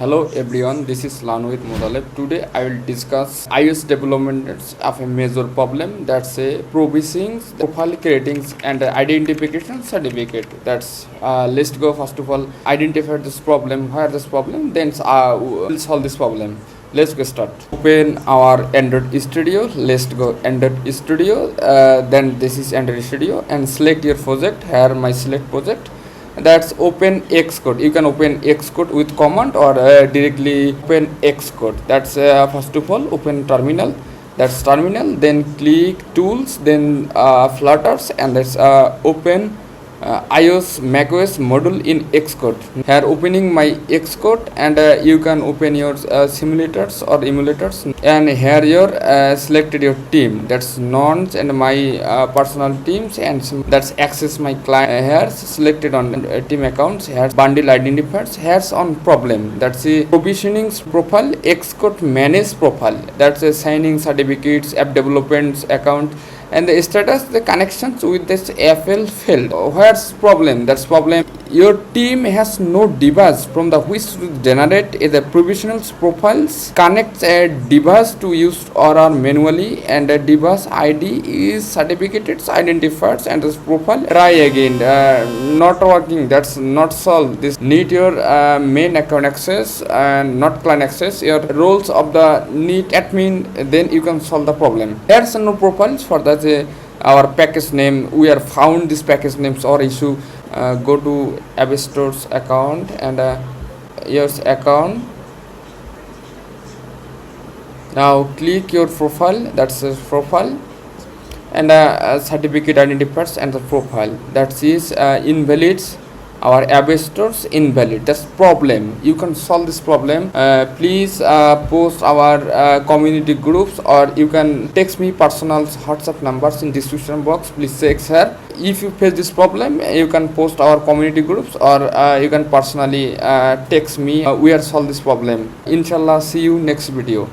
Hello everyone, this is Lan with Motaleb. Today I will discuss iOS development of a major problem, that's a provisioning, profile creating and identification certificate. Let's go first of all identify this problem, where this problem, then we'll solve this problem. Let's get start. Open our Android Studio. Let's go Android Studio. Then this is Android Studio and select your project. Here my select project. That's open Xcode. You can open Xcode with command or directly open Xcode. That's first of all open terminal. That's terminal. Then click tools. Then flutters and that's open iOS macOS module in Xcode. Here opening my Xcode and you can open your simulators or emulators, and here your selected your team, that's nonce and my personal teams, and that's access my client. Here selected on team accounts. Here bundle identifiers. Here's on problem, that's a provisioning profile, Xcode manage profile, that's a signing certificates, app development account, and the status, the connections with this FL failed. Where's problem? That's problem. Your team has no device from the which to generate the provisional profiles. Connect a device to use or manually, and the device ID is certificated identifiers and this profile. Try again. Not working. That's not solved. This need your main account access and not client access. Your roles of the need admin. Then you can solve the problem. There's no profiles for that. Our package name, we are found this package names or issue. Go to App Store's account and your account. Now click your profile, that's a profile, and certificate identifiers and the profile, that is invalid. Our App Store's invalid. That's problem. You can solve this problem. Please post our community groups, or you can text me personal WhatsApp numbers in description box. Please check here. If you face this problem, you can post our community groups, or you can personally text me. We are solve this problem. Inshallah, see you next video.